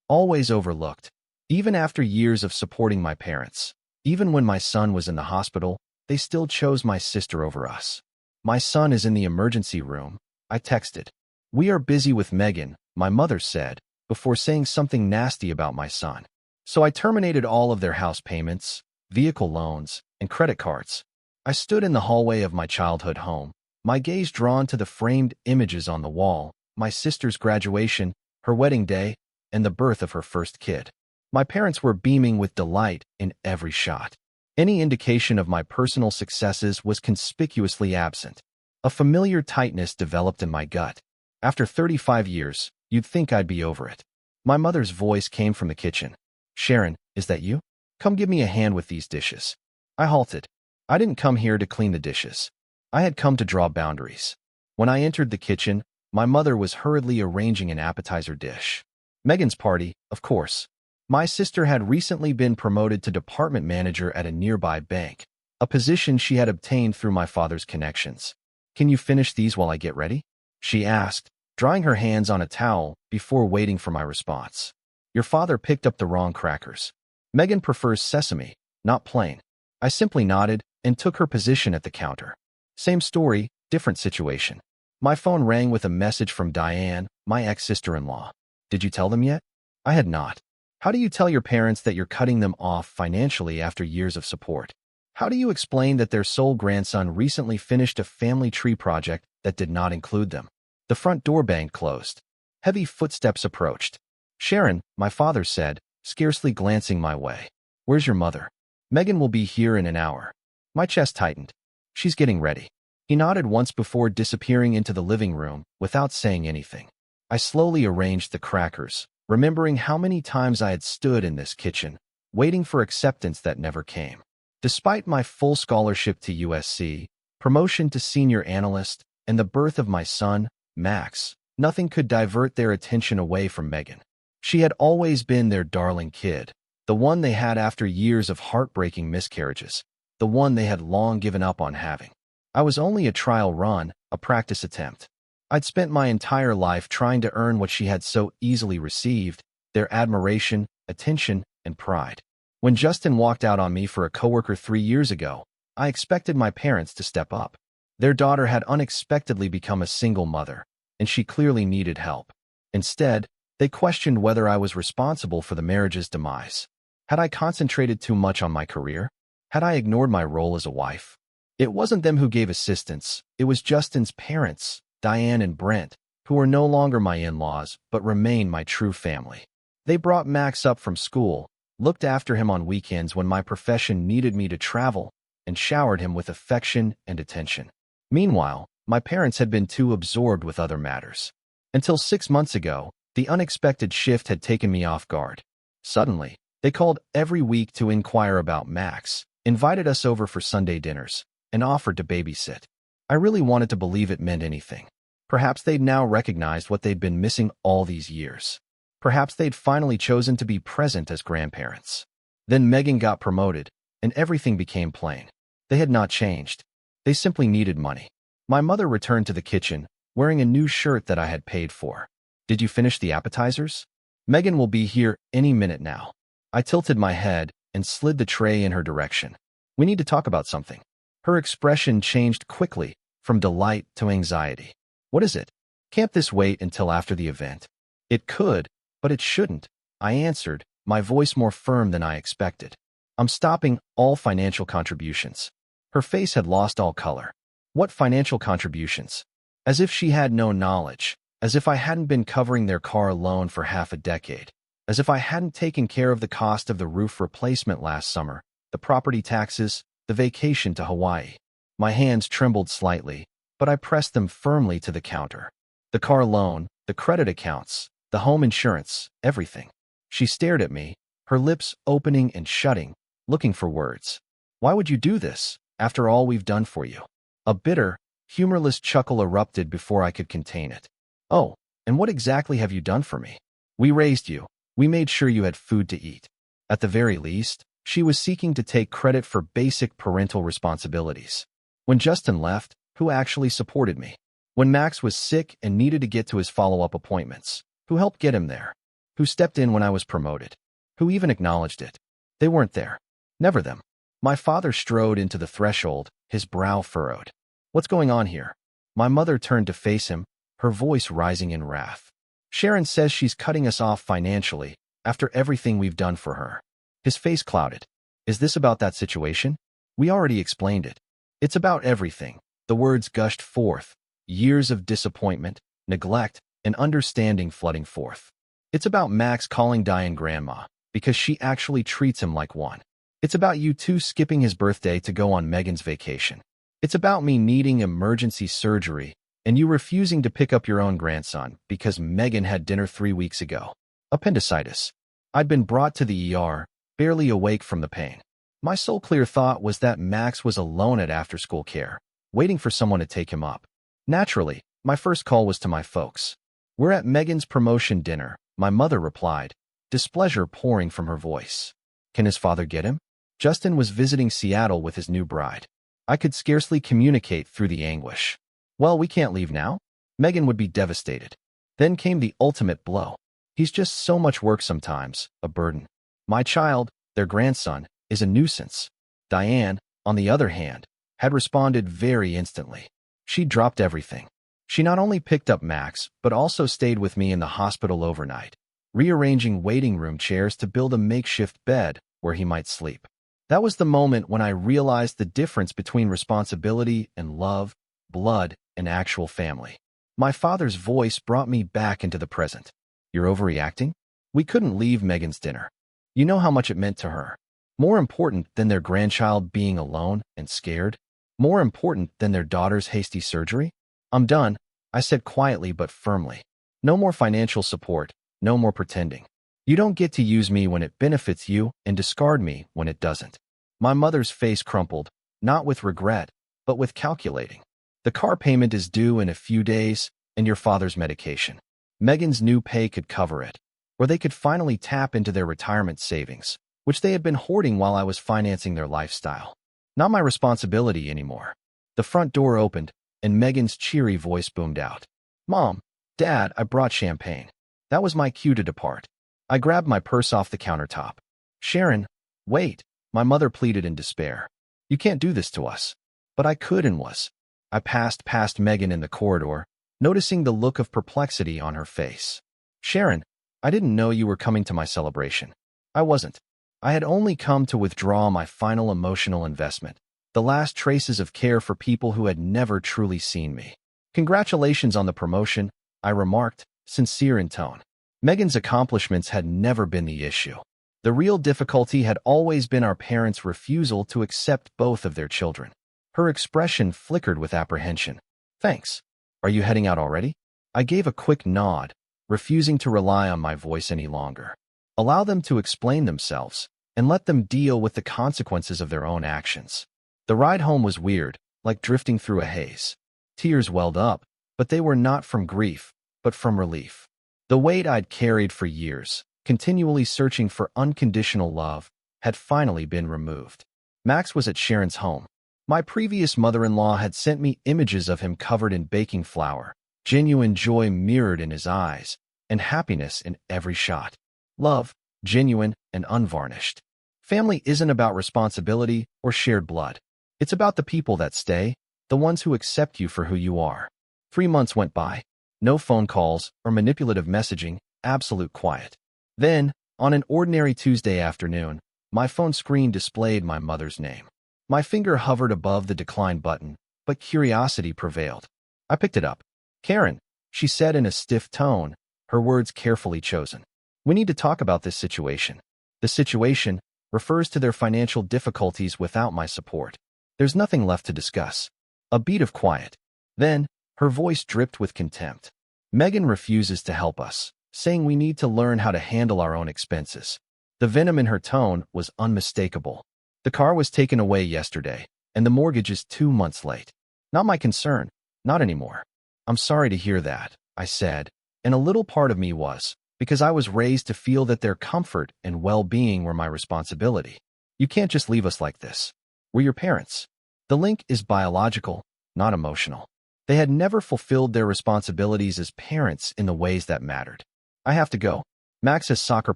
always overlooked. Even after years of supporting my parents, even when my son was in the hospital, they still chose my sister over us. My son is in the emergency room, I texted. We are busy with Megan, my mother said, before saying something nasty about my son. So I terminated all of their house payments, vehicle loans, and credit cards. I stood in the hallway of my childhood home, my gaze drawn to the framed images on the wall, my sister's graduation, her wedding day, and the birth of her first kid. My parents were beaming with delight in every shot. Any indication of my personal successes was conspicuously absent. A familiar tightness developed in my gut. After 35 years, you'd think I'd be over it. My mother's voice came from the kitchen. Sharon, is that you? Come give me a hand with these dishes. I halted. I didn't come here to clean the dishes. I had come to draw boundaries. When I entered the kitchen, my mother was hurriedly arranging an appetizer dish. Megan's party, of course. My sister had recently been promoted to department manager at a nearby bank, a position she had obtained through my father's connections. Can you finish these while I get ready? She asked, drying her hands on a towel before waiting for my response. Your father picked up the wrong crackers. Megan prefers sesame, not plain. I simply nodded and took her position at the counter. Same story, different situation. My phone rang with a message from Diane, my ex-sister-in-law. Did you tell them yet? I had not. How do you tell your parents that you're cutting them off financially after years of support? How do you explain that their sole grandson recently finished a family tree project that did not include them? The front door banged closed. Heavy footsteps approached. Sharon, my father said, scarcely glancing my way. Where's your mother? Megan will be here in an hour. My chest tightened. She's getting ready. He nodded once before disappearing into the living room without saying anything. I slowly arranged the crackers, remembering how many times I had stood in this kitchen, waiting for acceptance that never came. Despite my full scholarship to USC, promotion to senior analyst, and the birth of my son, Max, nothing could divert their attention away from Megan. She had always been their darling kid, the one they had after years of heartbreaking miscarriages, the one they had long given up on having. I was only a trial run, a practice attempt. I'd spent my entire life trying to earn what she had so easily received, their admiration, attention, and pride. When Justin walked out on me for a coworker 3 years ago, I expected my parents to step up. Their daughter had unexpectedly become a single mother, and she clearly needed help. Instead, they questioned whether I was responsible for the marriage's demise. Had I concentrated too much on my career? Had I ignored my role as a wife? It wasn't them who gave assistance, it was Justin's parents, Diane and Brent, who were no longer my in-laws but remained my true family. They brought Max up from school, looked after him on weekends when my profession needed me to travel, and showered him with affection and attention. Meanwhile, my parents had been too absorbed with other matters. Until 6 months ago, the unexpected shift had taken me off guard. Suddenly, they called every week to inquire about Max, invited us over for Sunday dinners, and offered to babysit. I really wanted to believe it meant anything. Perhaps they'd now recognized what they'd been missing all these years. Perhaps they'd finally chosen to be present as grandparents. Then Megan got promoted, and everything became plain. They had not changed. They simply needed money. My mother returned to the kitchen, wearing a new shirt that I had paid for. Did you finish the appetizers? Megan will be here any minute now. I tilted my head and slid the tray in her direction. We need to talk about something. Her expression changed quickly, from delight to anxiety. What is it? Can't this wait until after the event? It could, but it shouldn't, I answered, my voice more firm than I expected. I'm stopping all financial contributions. Her face had lost all color. What financial contributions? As if she had no knowledge, as if I hadn't been covering their car loan for half a decade, as if I hadn't taken care of the cost of the roof replacement last summer, the property taxes, the vacation to Hawaii. My hands trembled slightly, but I pressed them firmly to the counter. The car loan, the credit accounts, the home insurance, everything. She stared at me, her lips opening and shutting, looking for words. Why would you do this, after all we've done for you? A bitter, humorless chuckle erupted before I could contain it. Oh, and what exactly have you done for me? We raised you. We made sure you had food to eat. At the very least, she was seeking to take credit for basic parental responsibilities. When Justin left, who actually supported me? When Max was sick and needed to get to his follow-up appointments, who helped get him there? Who stepped in when I was promoted? Who even acknowledged it? They weren't there. Never them. My father strode into the threshold, his brow furrowed. What's going on here? My mother turned to face him, her voice rising in wrath. Sharon says she's cutting us off financially after everything we've done for her. His face clouded. Is this about that situation? We already explained it. It's about everything. The words gushed forth, years of disappointment, neglect, and understanding flooding forth. It's about Max calling Diane grandma because she actually treats him like one. It's about you two skipping his birthday to go on Megan's vacation. It's about me needing emergency surgery and you refusing to pick up your own grandson because Megan had dinner 3 weeks ago. Appendicitis. I'd been brought to the ER, barely awake from the pain. My sole clear thought was that Max was alone at after-school care, waiting for someone to take him up. Naturally, my first call was to my folks. We're at Megan's promotion dinner, my mother replied, displeasure pouring from her voice. Can his father get him? Justin was visiting Seattle with his new bride. I could scarcely communicate through the anguish. Well, we can't leave now. Megan would be devastated. Then came the ultimate blow. He's just so much work sometimes, a burden. My child, their grandson, is a nuisance. Diane, on the other hand, had responded very instantly. She dropped everything. She not only picked up Max, but also stayed with me in the hospital overnight, rearranging waiting room chairs to build a makeshift bed where he might sleep. That was the moment when I realized the difference between responsibility and love, blood, and actual family. My father's voice brought me back into the present. You're overreacting? We couldn't leave Megan's dinner. You know how much it meant to her. More important than their grandchild being alone and scared? More important than their daughter's hasty surgery? I'm done, I said quietly but firmly. No more financial support, no more pretending. You don't get to use me when it benefits you and discard me when it doesn't. My mother's face crumpled, not with regret, but with calculating. The car payment is due in a few days, and your father's medication. Megan's new pay could cover it. Or they could finally tap into their retirement savings, which they had been hoarding while I was financing their lifestyle. Not my responsibility anymore. The front door opened, and Megan's cheery voice boomed out. Mom, Dad, I brought champagne. That was my cue to depart. I grabbed my purse off the countertop. Sharon, wait, my mother pleaded in despair. You can't do this to us. But I could and was. I passed past Megan in the corridor, noticing the look of perplexity on her face. Sharon, I didn't know you were coming to my celebration. I wasn't. I had only come to withdraw my final emotional investment, the last traces of care for people who had never truly seen me. Congratulations on the promotion, I remarked, sincere in tone. Megan's accomplishments had never been the issue. The real difficulty had always been our parents' refusal to accept both of their children. Her expression flickered with apprehension. Thanks. Are you heading out already? I gave a quick nod, refusing to rely on my voice any longer. Allow them to explain themselves, and let them deal with the consequences of their own actions. The ride home was weird, like drifting through a haze. Tears welled up, but they were not from grief, but from relief. The weight I'd carried for years, continually searching for unconditional love, had finally been removed. Max was at Sharon's home. My previous mother-in-law had sent me images of him covered in baking flour, genuine joy mirrored in his eyes, and happiness in every shot. Love, genuine and unvarnished. Family isn't about responsibility or shared blood. It's about the people that stay, the ones who accept you for who you are. 3 months went by. No phone calls or manipulative messaging, absolute quiet. Then, on an ordinary Tuesday afternoon, my phone screen displayed my mother's name. My finger hovered above the decline button, but curiosity prevailed. I picked it up. Karen, she said in a stiff tone, her words carefully chosen. We need to talk about this situation. The situation refers to their financial difficulties without my support. There's nothing left to discuss. A beat of quiet. Then, her voice dripped with contempt. Megan refuses to help us, saying we need to learn how to handle our own expenses. The venom in her tone was unmistakable. The car was taken away yesterday, and the mortgage is 2 months late. Not my concern, not anymore. I'm sorry to hear that, I said, and a little part of me was, because I was raised to feel that their comfort and well-being were my responsibility. You can't just leave us like this. We're your parents. The link is biological, not emotional. They had never fulfilled their responsibilities as parents in the ways that mattered. I have to go. Max has soccer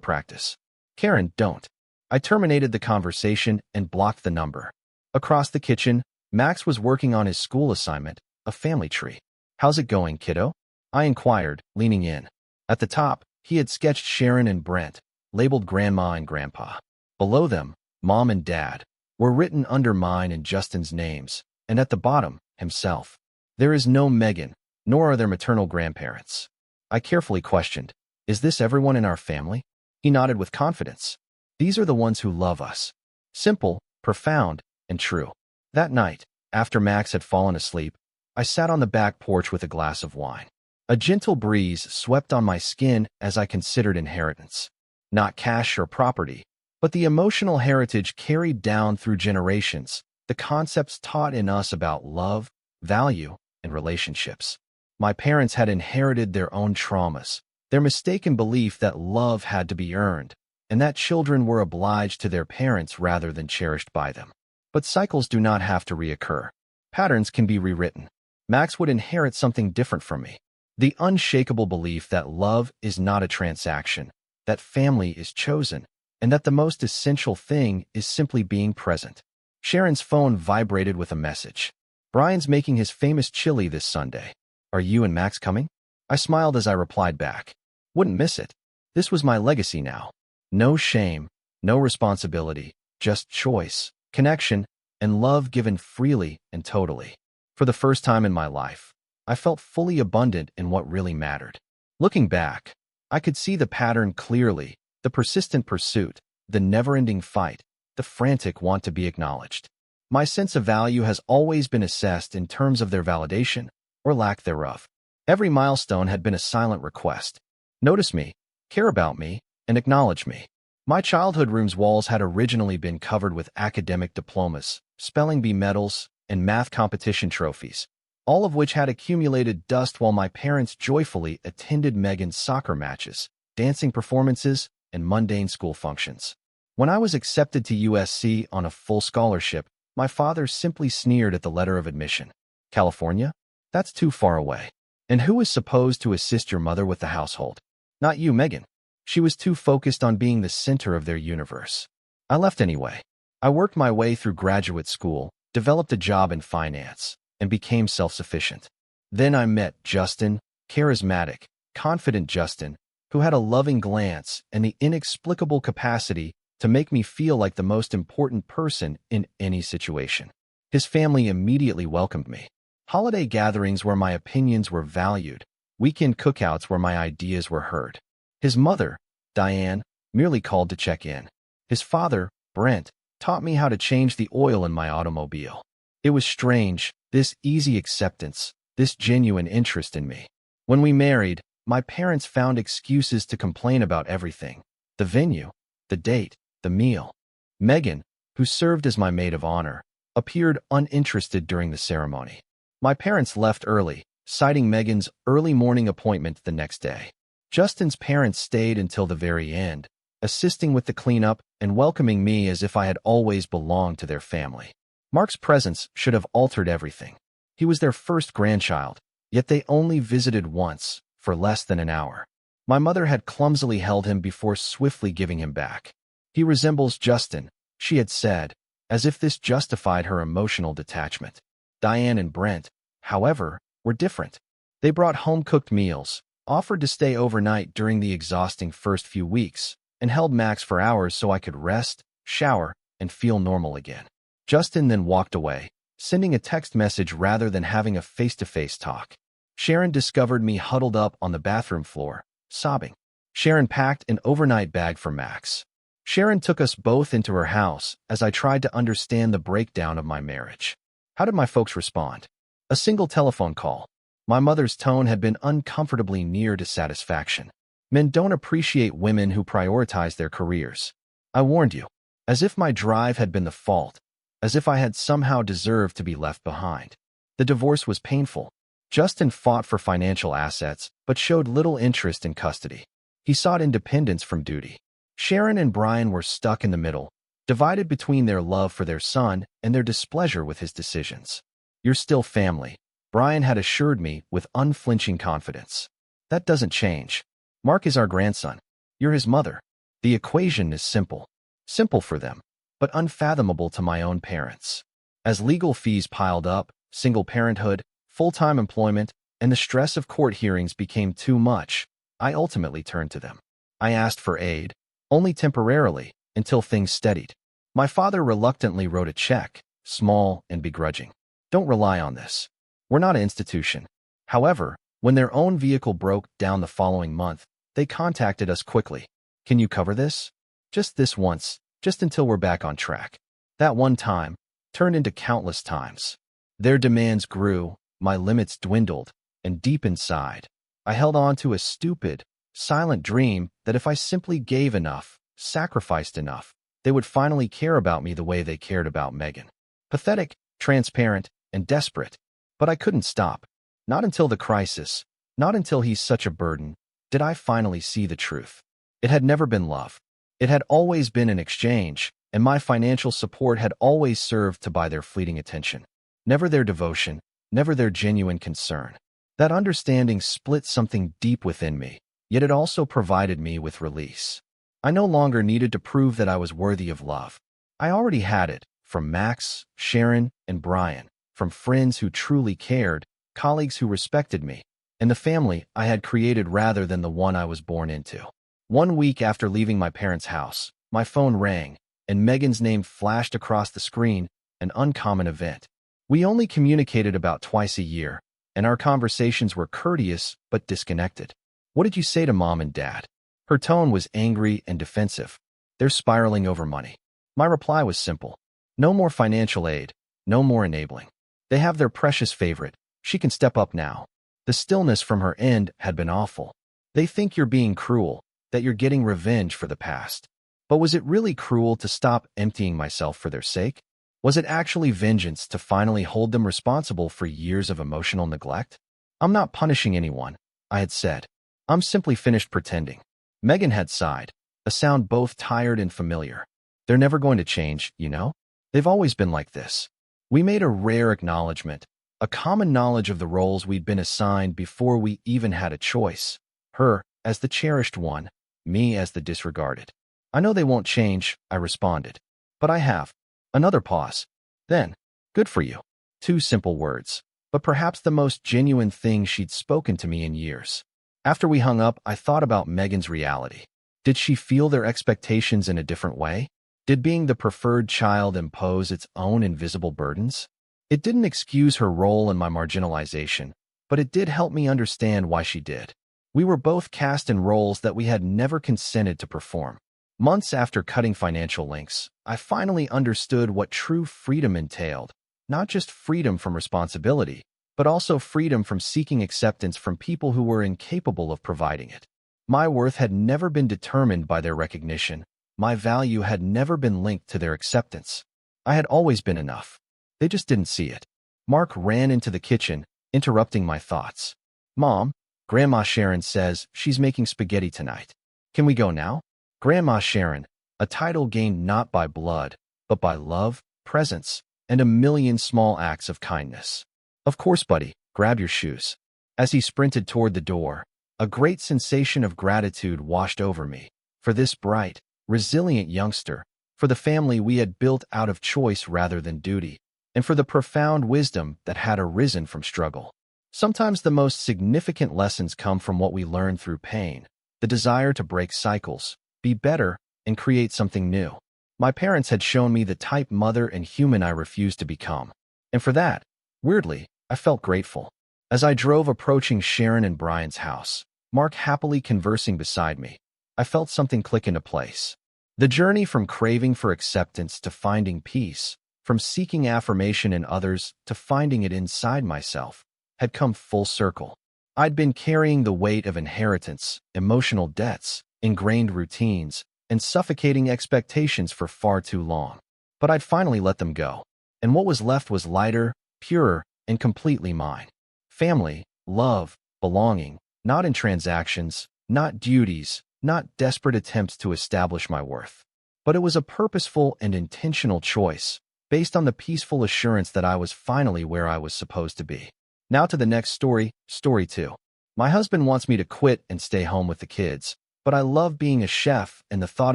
practice. Karen, don't. I terminated the conversation and blocked the number. Across the kitchen, Max was working on his school assignment, a family tree. How's it going, kiddo? I inquired, leaning in. At the top, he had sketched Sharon and Brent, labeled Grandma and Grandpa. Below them, Mom and Dad, were written under mine and Justin's names, and at the bottom, himself. There is no Megan, nor are there maternal grandparents. I carefully questioned, is this everyone in our family? He nodded with confidence. These are the ones who love us. Simple, profound, and true. That night, after Max had fallen asleep, I sat on the back porch with a glass of wine. A gentle breeze swept on my skin as I considered inheritance. Not cash or property, but the emotional heritage carried down through generations, the concepts taught in us about love, value, and relationships. My parents had inherited their own traumas, their mistaken belief that love had to be earned, and that children were obliged to their parents rather than cherished by them. But cycles do not have to reoccur. Patterns can be rewritten. Max would inherit something different from me. The unshakable belief that love is not a transaction, that family is chosen, and that the most essential thing is simply being present. Sharon's phone vibrated with a message. Brian's making his famous chili this Sunday. Are you and Max coming? I smiled as I replied back. Wouldn't miss it. This was my legacy now. No shame, no responsibility, just choice, connection, and love given freely and totally. For the first time in my life, I felt fully abundant in what really mattered. Looking back, I could see the pattern clearly, the persistent pursuit, the never-ending fight, the frantic want to be acknowledged. My sense of value has always been assessed in terms of their validation or lack thereof. Every milestone had been a silent request. Notice me, care about me, and acknowledge me. My childhood room's walls had originally been covered with academic diplomas, spelling bee medals, and math competition trophies, all of which had accumulated dust while my parents joyfully attended Megan's soccer matches, dancing performances, and mundane school functions. When I was accepted to USC on a full scholarship, my father simply sneered at the letter of admission. California? That's too far away. And who is supposed to assist your mother with the household? Not you, Megan. She was too focused on being the center of their universe. I left anyway. I worked my way through graduate school, developed a job in finance, and became self-sufficient. Then I met Justin, charismatic, confident Justin, who had a loving glance and the inexplicable capacity to make me feel like the most important person in any situation. His family immediately welcomed me. Holiday gatherings where my opinions were valued, weekend cookouts where my ideas were heard. His mother, Diane, merely called to check in. His father, Brent, taught me how to change the oil in my automobile. It was strange, this easy acceptance, this genuine interest in me. When we married, my parents found excuses to complain about everything. The venue, the date, the meal. Megan, who served as my maid of honor, appeared uninterested during the ceremony. My parents left early, citing Megan's early morning appointment the next day. Justin's parents stayed until the very end, assisting with the cleanup and welcoming me as if I had always belonged to their family. Mark's presence should have altered everything. He was their first grandchild, yet they only visited once, for less than an hour. My mother had clumsily held him before swiftly giving him back. He resembles Justin, she had said, as if this justified her emotional detachment. Diane and Brent, however, were different. They brought home-cooked meals, offered to stay overnight during the exhausting first few weeks, and held Max for hours so I could rest, shower, and feel normal again. Justin then walked away, sending a text message rather than having a face-to-face talk. Sharon discovered me huddled up on the bathroom floor, sobbing. Sharon packed an overnight bag for Max. Sharon took us both into her house as I tried to understand the breakdown of my marriage. How did my folks respond? A single telephone call. My mother's tone had been uncomfortably near to satisfaction. Men don't appreciate women who prioritize their careers. I warned you. As if my drive had been the fault. As if I had somehow deserved to be left behind. The divorce was painful. Justin fought for financial assets, but showed little interest in custody. He sought independence from duty. Sharon and Brian were stuck in the middle, divided between their love for their son and their displeasure with his decisions. You're still family, Brian had assured me with unflinching confidence. That doesn't change. Mark is our grandson. You're his mother. The equation is simple. Simple for them, but unfathomable to my own parents. As legal fees piled up, single parenthood, full-time employment, and the stress of court hearings became too much, I ultimately turned to them. I asked for aid, only temporarily, until things steadied. My father reluctantly wrote a check, small and begrudging. Don't rely on this. We're not an institution. However, when their own vehicle broke down the following month, they contacted us quickly. Can you cover this? Just this once, just until we're back on track. That one time turned into countless times. Their demands grew, my limits dwindled, and deep inside, I held on to a stupid, silent dream that if I simply gave enough, sacrificed enough, they would finally care about me the way they cared about Megan. Pathetic, transparent, and desperate. But I couldn't stop. Not until the crisis, not until he's such a burden, did I finally see the truth. It had never been love. It had always been an exchange, and my financial support had always served to buy their fleeting attention. Never their devotion, never their genuine concern. That understanding split something deep within me, yet it also provided me with release. I no longer needed to prove that I was worthy of love. I already had it, from Max, Sharon, and Brian, from friends who truly cared, colleagues who respected me, and the family I had created rather than the one I was born into. 1 week after leaving my parents' house, my phone rang, and Megan's name flashed across the screen, an uncommon event. We only communicated about twice a year, and our conversations were courteous but disconnected. What did you say to Mom and Dad? Her tone was angry and defensive. They're spiraling over money. My reply was simple. No more financial aid, no more enabling. They have their precious favorite. She can step up now. The stillness from her end had been awful. They think you're being cruel, that you're getting revenge for the past. But was it really cruel to stop emptying myself for their sake? Was it actually vengeance to finally hold them responsible for years of emotional neglect? I'm not punishing anyone, I had said. I'm simply finished pretending. Megan had sighed, a sound both tired and familiar. They're never going to change, you know? They've always been like this. We made a rare acknowledgement, a common knowledge of the roles we'd been assigned before we even had a choice. Her as the cherished one, me as the disregarded. I know they won't change, I responded. But I have. Another pause. Then, good for you. 2 simple words, but perhaps the most genuine thing she'd spoken to me in years. After we hung up, I thought about Megan's reality. Did she feel their expectations in a different way? Did being the preferred child impose its own invisible burdens? It didn't excuse her role in my marginalization, but it did help me understand why she did. We were both cast in roles that we had never consented to perform. Months after cutting financial links, I finally understood what true freedom entailed. Not just freedom from responsibility, but also freedom from seeking acceptance from people who were incapable of providing it. My worth had never been determined by their recognition. My value had never been linked to their acceptance. I had always been enough. They just didn't see it. Mark ran into the kitchen, interrupting my thoughts. Mom, Grandma Sharon says she's making spaghetti tonight. Can we go now? Grandma Sharon, a title gained not by blood, but by love, presence, and a million small acts of kindness. Of course, buddy, grab your shoes. As he sprinted toward the door, a great sensation of gratitude washed over me. For this bright, resilient youngster, for the family we had built out of choice rather than duty, and for the profound wisdom that had arisen from struggle. Sometimes the most significant lessons come from what we learn through pain, the desire to break cycles, be better, and create something new. My parents had shown me the type mother and human I refused to become. And for that, weirdly, I felt grateful. As I drove approaching Sharon and Brian's house, Mark happily conversing beside me, I felt something click into place. The journey from craving for acceptance to finding peace, from seeking affirmation in others to finding it inside myself, had come full circle. I'd been carrying the weight of inheritance, emotional debts, ingrained routines, and suffocating expectations for far too long. But I'd finally let them go, and what was left was lighter, purer, and completely mine. Family, love, belonging, not in transactions, not duties, not desperate attempts to establish my worth. But it was a purposeful and intentional choice, based on the peaceful assurance that I was finally where I was supposed to be. Now to the next story, story 2. My husband wants me to quit and stay home with the kids, but I love being a chef and the thought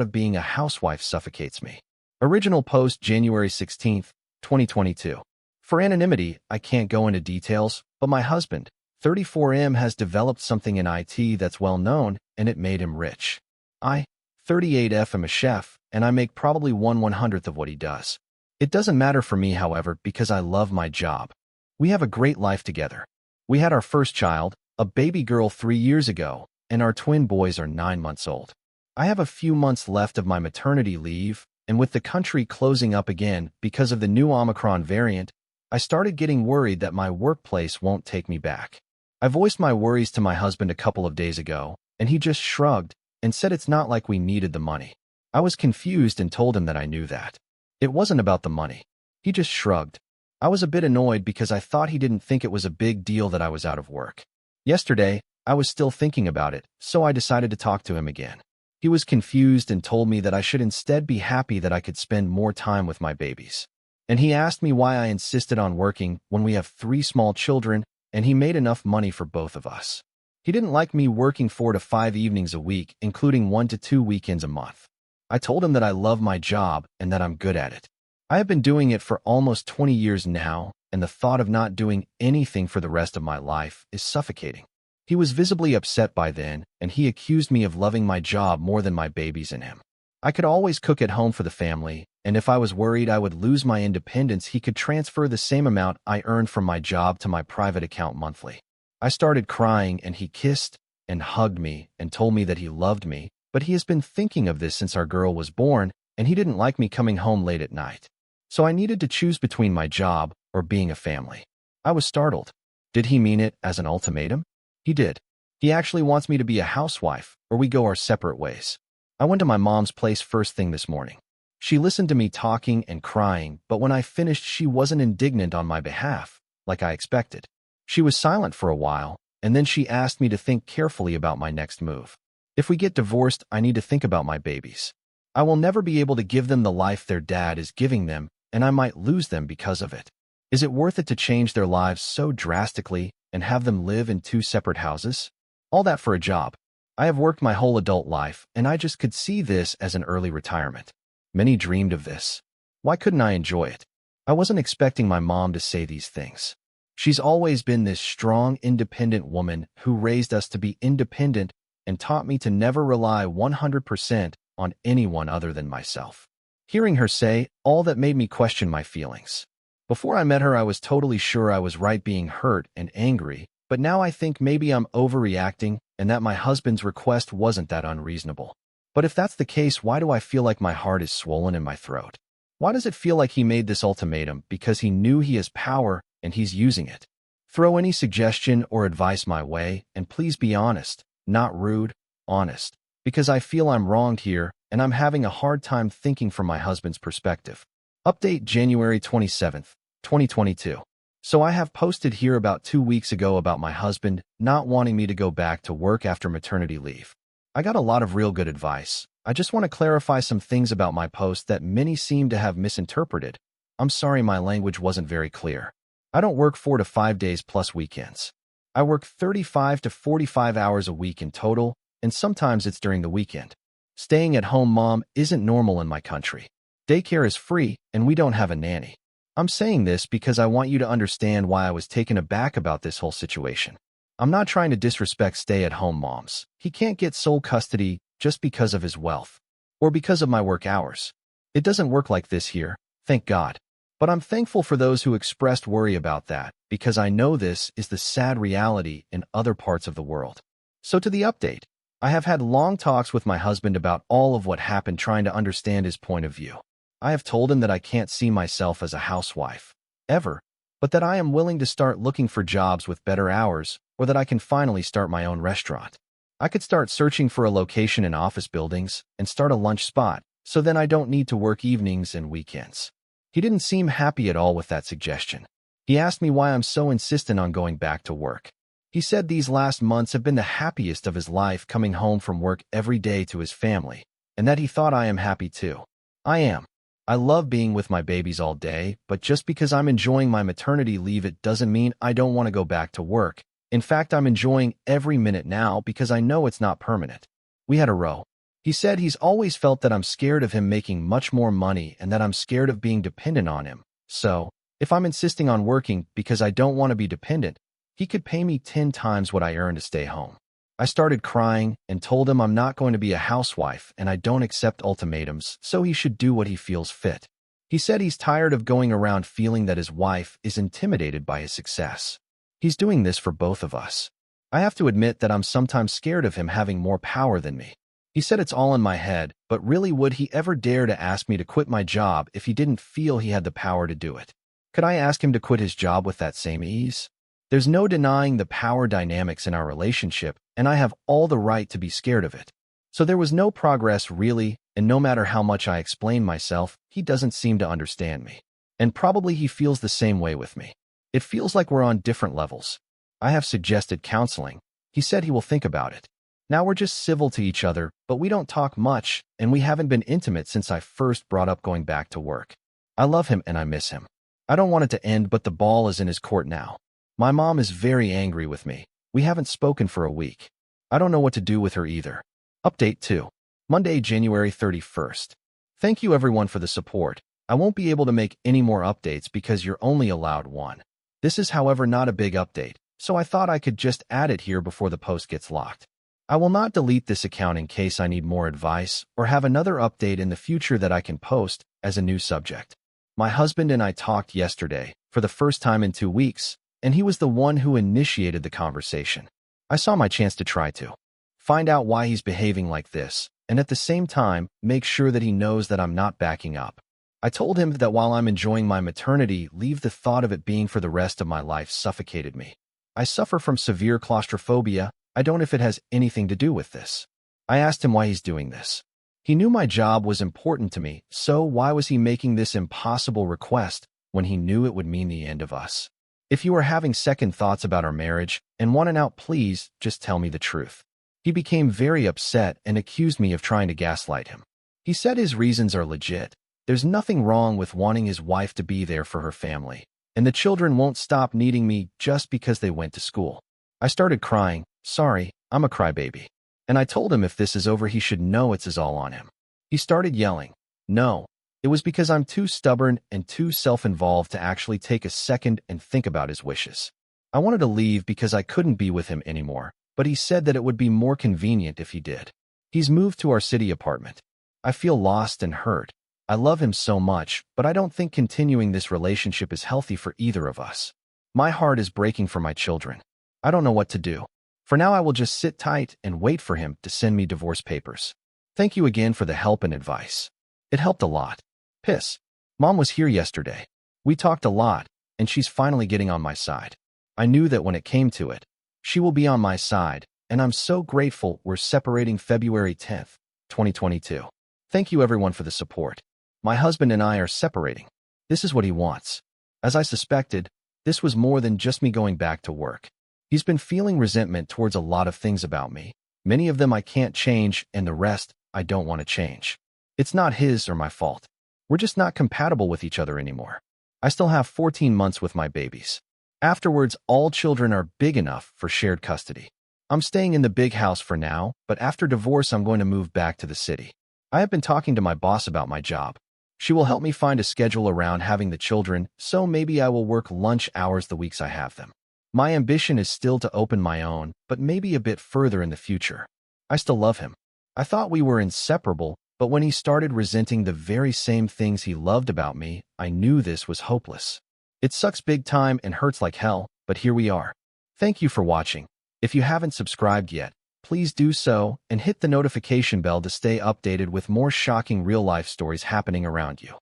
of being a housewife suffocates me. Original post January 16th, 2022. For anonymity, I can't go into details, but my husband, 34M, has developed something in IT that's well known, and it made him rich. I, 38F, am a chef, and I make probably 1/100th of what he does. It doesn't matter for me, however, because I love my job. We have a great life together. We had our first child, a baby girl, 3 years ago, and our twin boys are 9 months old. I have a few months left of my maternity leave, and with the country closing up again because of the new Omicron variant, I started getting worried that my workplace won't take me back. I voiced my worries to my husband a couple of days ago, and he just shrugged and said it's not like we needed the money. I was confused and told him that I knew that. It wasn't about the money. He just shrugged. I was a bit annoyed because I thought he didn't think it was a big deal that I was out of work. Yesterday, I was still thinking about it, so I decided to talk to him again. He was confused and told me that I should instead be happy that I could spend more time with my babies. And he asked me why I insisted on working when we have 3 small children and he made enough money for both of us. He didn't like me working 4 to 5 evenings a week, including 1 to 2 weekends a month. I told him that I love my job and that I'm good at it. I have been doing it for almost 20 years now, and the thought of not doing anything for the rest of my life is suffocating. He was visibly upset by then, and he accused me of loving my job more than my babies and him. I could always cook at home for the family, and if I was worried I would lose my independence, he could transfer the same amount I earned from my job to my private account monthly. I started crying, and he kissed and hugged me and told me that he loved me, but he has been thinking of this since our girl was born, and he didn't like me coming home late at night. So I needed to choose between my job or being a family. I was startled. Did he mean it as an ultimatum? He did. He actually wants me to be a housewife, or we go our separate ways. I went to my mom's place first thing this morning. She listened to me talking and crying, but when I finished, she wasn't indignant on my behalf, like I expected. She was silent for a while, and then she asked me to think carefully about my next move. If we get divorced, I need to think about my babies. I will never be able to give them the life their dad is giving them, and I might lose them because of it. Is it worth it to change their lives so drastically and have them live in 2 separate houses? All that for a job. I have worked my whole adult life, and I just could see this as an early retirement. Many dreamed of this. Why couldn't I enjoy it? I wasn't expecting my mom to say these things. She's always been this strong, independent woman who raised us to be independent and taught me to never rely 100% on anyone other than myself. Hearing her say all that made me question my feelings. Before I met her, I was totally sure I was right being hurt and angry, but now I think maybe I'm overreacting and that my husband's request wasn't that unreasonable. But if that's the case, why do I feel like my heart is swollen in my throat? Why does it feel like he made this ultimatum because he knew he has power and he's using it? Throw any suggestion or advice my way, and please be honest, not rude, honest, because I feel I'm wronged here and I'm having a hard time thinking from my husband's perspective. Update January 27th, 2022. So I have posted here about 2 weeks ago about my husband not wanting me to go back to work after maternity leave. I got a lot of real good advice. I just want to clarify some things about my post that many seem to have misinterpreted. I'm sorry my language wasn't very clear. I don't work 4 to 5 days plus weekends. I work 35 to 45 hours a week in total, and sometimes it's during the weekend. Staying at home mom isn't normal in my country. Daycare is free, and we don't have a nanny. I'm saying this because I want you to understand why I was taken aback about this whole situation. I'm not trying to disrespect stay-at-home moms. He can't get sole custody just because of his wealth or because of my work hours. It doesn't work like this here, thank God. But I'm thankful for those who expressed worry about that because I know this is the sad reality in other parts of the world. So to the update, I have had long talks with my husband about all of what happened, trying to understand his point of view. I have told him that I can't see myself as a housewife, ever, but that I am willing to start looking for jobs with better hours, or that I can finally start my own restaurant. I could start searching for a location in office buildings and start a lunch spot, so then I don't need to work evenings and weekends. He didn't seem happy at all with that suggestion. He asked me why I'm so insistent on going back to work. He said these last months have been the happiest of his life, coming home from work every day to his family, and that he thought I am happy too. I am. I love being with my babies all day, but just because I'm enjoying my maternity leave, it doesn't mean I don't want to go back to work. In fact, I'm enjoying every minute now because I know it's not permanent. We had a row. He said he's always felt that I'm scared of him making much more money and that I'm scared of being dependent on him. So, if I'm insisting on working because I don't want to be dependent, he could pay me 10 times what I earn to stay home. I started crying and told him I'm not going to be a housewife and I don't accept ultimatums, so he should do what he feels fit. He said he's tired of going around feeling that his wife is intimidated by his success. He's doing this for both of us. I have to admit that I'm sometimes scared of him having more power than me. He said it's all in my head, but really would he ever dare to ask me to quit my job if he didn't feel he had the power to do it? Could I ask him to quit his job with that same ease? There's no denying the power dynamics in our relationship, and I have all the right to be scared of it. So there was no progress really, and no matter how much I explain myself, he doesn't seem to understand me. And probably he feels the same way with me. It feels like we're on different levels. I have suggested counseling. He said he will think about it. Now we're just civil to each other, but we don't talk much, and we haven't been intimate since I first brought up going back to work. I love him and I miss him. I don't want it to end, but the ball is in his court now. My mom is very angry with me. We haven't spoken for a week. I don't know what to do with her either. Update 2. Monday, January 31st. Thank you everyone for the support. I won't be able to make any more updates because you're only allowed one. This is, however, not a big update, so I thought I could just add it here before the post gets locked. I will not delete this account in case I need more advice or have another update in the future that I can post as a new subject. My husband and I talked yesterday for the first time in 2 weeks, and he was the one who initiated the conversation. I saw my chance to try to find out why he's behaving like this, and at the same time, make sure that he knows that I'm not backing up. I told him that while I'm enjoying my maternity leave, the thought of it being for the rest of my life suffocated me. I suffer from severe claustrophobia. I don't know if it has anything to do with this. I asked him why he's doing this. He knew my job was important to me, so why was he making this impossible request when he knew it would mean the end of us? If you are having second thoughts about our marriage and want an out, please just tell me the truth. He became very upset and accused me of trying to gaslight him. He said his reasons are legit. There's nothing wrong with wanting his wife to be there for her family, and the children won't stop needing me just because they went to school. I started crying. Sorry, I'm a crybaby. And I told him if this is over, he should know it's all on him. He started yelling. No, it was because I'm too stubborn and too self-involved to actually take a second and think about his wishes. I wanted to leave because I couldn't be with him anymore, but he said that it would be more convenient if he did. He's moved to our city apartment. I feel lost and hurt. I love him so much, but I don't think continuing this relationship is healthy for either of us. My heart is breaking for my children. I don't know what to do. For now, I will just sit tight and wait for him to send me divorce papers. Thank you again for the help and advice. It helped a lot. Piss. Mom was here yesterday. We talked a lot, and she's finally getting on my side. I knew that when it came to it, she will be on my side, and I'm so grateful we're separating February 10th, 2022. Thank you everyone for the support. My husband and I are separating. This is what he wants. As I suspected, this was more than just me going back to work. He's been feeling resentment towards a lot of things about me. Many of them I can't change, and the rest I don't want to change. It's not his or my fault. We're just not compatible with each other anymore. I still have 14 months with my babies. Afterwards, all children are big enough for shared custody. I'm staying in the big house for now, but after divorce, I'm going to move back to the city. I have been talking to my boss about my job. She will help me find a schedule around having the children, so maybe I will work lunch hours the weeks I have them. My ambition is still to open my own, but maybe a bit further in the future. I still love him. I thought we were inseparable, but when he started resenting the very same things he loved about me, I knew this was hopeless. It sucks big time and hurts like hell, but here we are. Thank you for watching. If you haven't subscribed yet, please do so and hit the notification bell to stay updated with more shocking real-life stories happening around you.